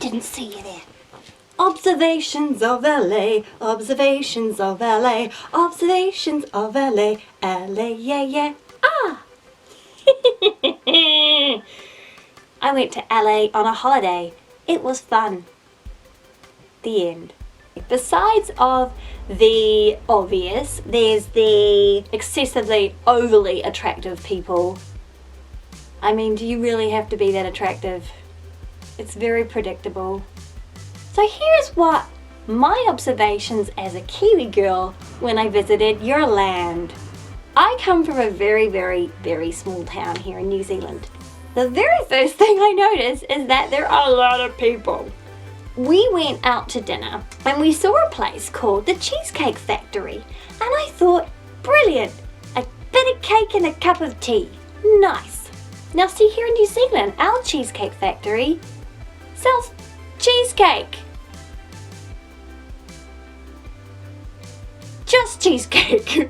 didn't see you there. Observations of LA, observations of LA, observations of LA, LA, yeah, yeah. Ah! I went to LA on a holiday. It was fun. The end. Besides of the obvious, there's the excessively overly attractive people. I mean, do you really have to be that attractive? It's very predictable. So here's what my observations as a Kiwi girl when I visited your land. I come from a very, very, very small town here in New Zealand. The very first thing I noticed is that there are a lot of people. We went out to dinner and we saw a place called the Cheesecake Factory, and I thought, brilliant, a bit of cake and a cup of tea, nice. Now see, here in New Zealand, our Cheesecake Factory sells cheesecake. Just cheesecake.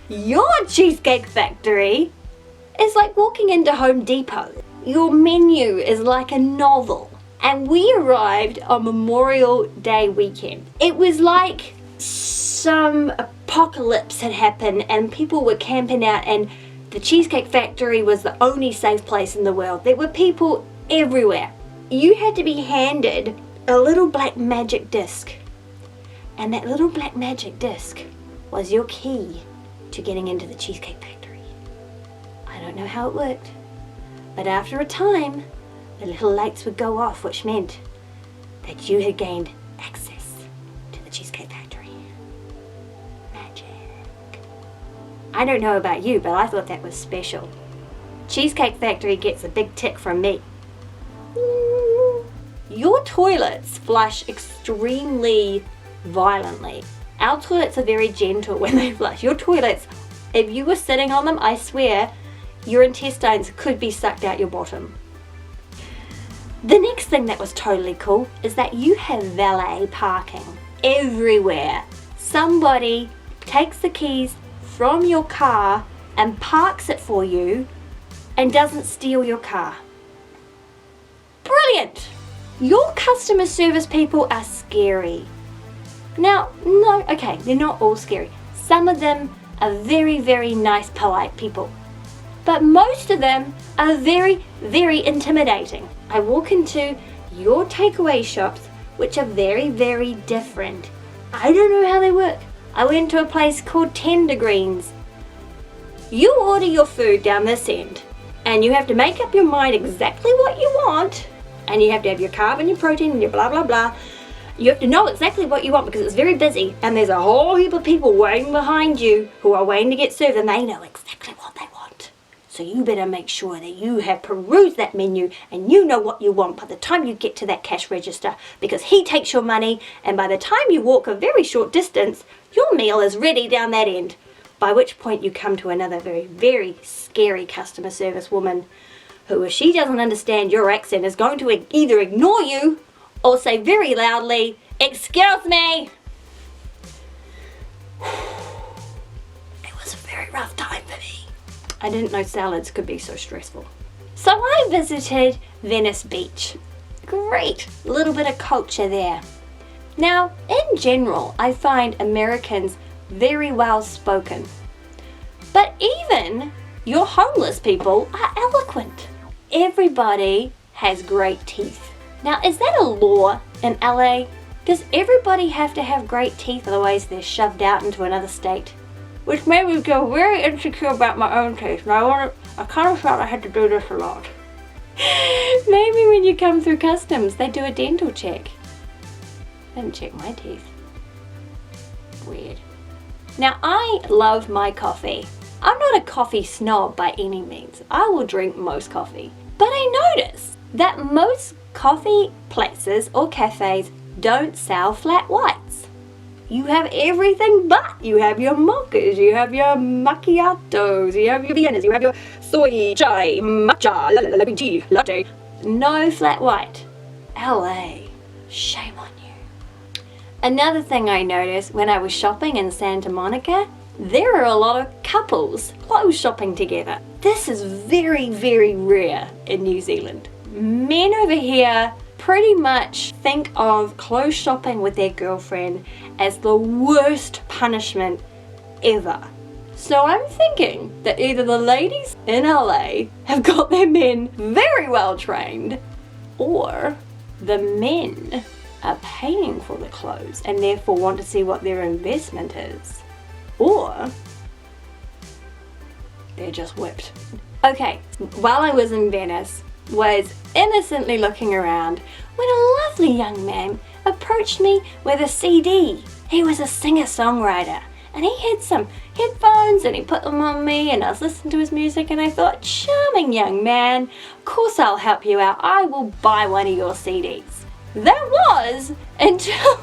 Your Cheesecake Factory is like walking into Home Depot. Your menu is like a novel. And we arrived on Memorial Day weekend. It was like some apocalypse had happened and people were camping out, and the Cheesecake Factory was the only safe place in the world. There were people everywhere. You had to be handed a little black magic disc. And that little black magic disc was your key to getting into the Cheesecake Factory. I don't know how it worked, but after a time, the little lights would go off, which meant that you had gained access to the Cheesecake Factory. Magic. I don't know about you, but I thought that was special. Cheesecake Factory gets a big tick from me. Your toilets flush extremely violently. Our toilets are very gentle when they flush. Your toilets, if you were sitting on them, I swear, your intestines could be sucked out your bottom. The next thing that was totally cool is that you have valet parking everywhere. Somebody takes the keys from your car and parks it for you and doesn't steal your car. Brilliant! Your customer service people are scary. Now, no, okay, they're not all scary. Some of them are very, very nice, polite people. But most of them are very, very intimidating. I walk into your takeaway shops, which are very, very different. I don't know how they work. I went to a place called Tender Greens. You order your food down this end, and you have to make up your mind exactly what you want, and you have to have your carb and your protein and your blah, blah, blah. You have to know exactly what you want because it's very busy, and there's a whole heap of people waiting behind you who are waiting to get served, and they know exactly what they want. So you better make sure that you have perused that menu and you know what you want by the time you get to that cash register, because he takes your money, and by the time you walk a very short distance, your meal is ready down that end. By which point you come to another very, very scary customer service woman who, if she doesn't understand your accent, is going to either ignore you or say very loudly, "Excuse me." It was a very rough time for me. I didn't know salads could be so stressful. So I visited Venice Beach. Great, little bit of culture there. Now, in general, I find Americans very well spoken. But even your homeless people are eloquent. Everybody has great teeth. Now, is that a law in LA? Does everybody have to have great teeth, otherwise they're shoved out into another state? Which made me feel very insecure about my own teeth. And I kind of felt I had to do this a lot. Maybe when you come through customs, they do a dental check. They didn't check my teeth. Weird. Now, I love my coffee. I'm not a coffee snob by any means. I will drink most coffee. But I notice that most coffee places or cafes don't sell flat whites. You have everything but. You have your mochas, you have your macchiatos, you have your Viennas, you have your soy, chai, matcha, green tea, latte. No flat white. LA, shame on you. Another thing I noticed when I was shopping in Santa Monica, there are a lot of couples clothes shopping together. This is very, very rare in New Zealand. Men over here pretty much think of clothes shopping with their girlfriend as the worst punishment ever. So I'm thinking that either the ladies in LA have got their men very well trained, or the men are paying for the clothes and therefore want to see what their investment is, or they're just whipped. Okay, while I was in Venice, was innocently looking around when a lovely young man approached me with a CD. He was a singer-songwriter and he had some headphones and he put them on me and I was listening to his music and I thought, charming young man, of course I'll help you out. I will buy one of your CDs. That was until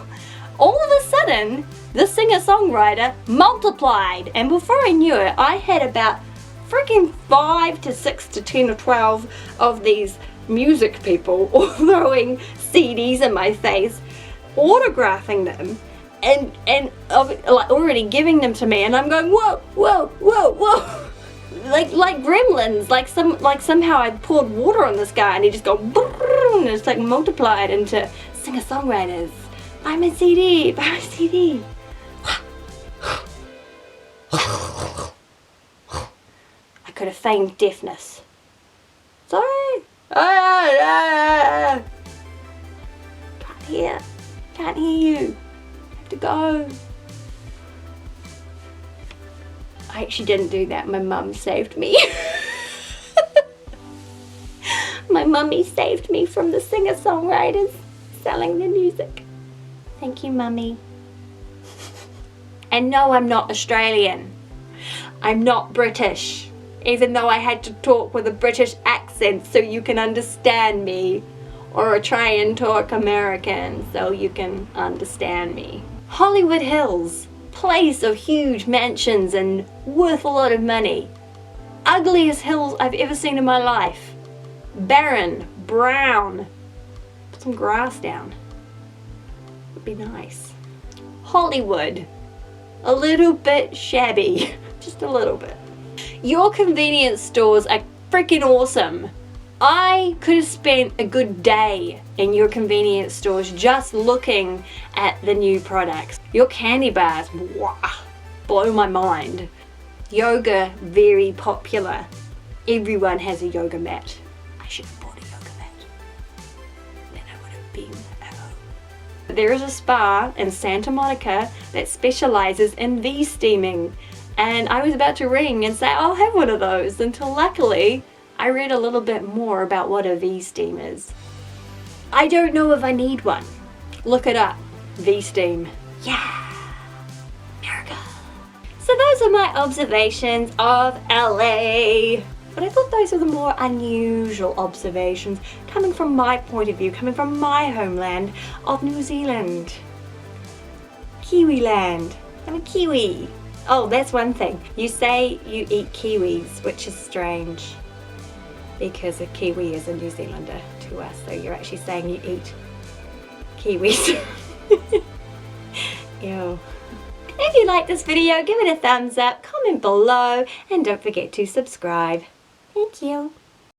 all of a sudden the singer-songwriter multiplied, and before I knew it, I had about freaking 5 to 6 to 10 or 12 of these music people all throwing CDs in my face, autographing them, and like already giving them to me, and I'm going, whoa, whoa, whoa, whoa, like gremlins, like somehow I poured water on this guy and he just go and it's like multiplied into singer-songwriters. Buy my CD, buy my CD. I could have feigned deafness. Sorry. Can't hear you. Have to go. I actually didn't do that. My mum saved me. My mummy saved me from the singer-songwriters selling their music. Thank you, mummy. And no, I'm not Australian. I'm not British. Even though I had to talk with a British accent so you can understand me, or try and talk American so you can understand me. Hollywood Hills, place of huge mansions and worth a lot of money. Ugliest hills I've ever seen in my life. Barren, brown. Put some grass down. Would be nice. Hollywood, a little bit shabby, just a little bit. Your convenience stores are freaking awesome. I could have spent a good day in your convenience stores just looking at the new products. Your candy bars, wow, blow my mind. Yoga, very popular. Everyone has a yoga mat. I should have bought a yoga mat. Then I would have been at home. There is a spa in Santa Monica that specializes in V-steaming. And I was about to ring and say I'll have one of those, until luckily I read a little bit more about what a V-steam is. I don't know if I need one. Look it up. V-steam. Yeah. America. So those are my observations of LA. But I thought those were the more unusual observations coming from my point of view, coming from my homeland of New Zealand. Kiwi land. I'm a Kiwi. Oh, that's one thing. You say you eat kiwis, which is strange, because a Kiwi is a New Zealander to us, so you're actually saying you eat kiwis. Ew. If you like this video, give it a thumbs up, comment below, and don't forget to subscribe. Thank you.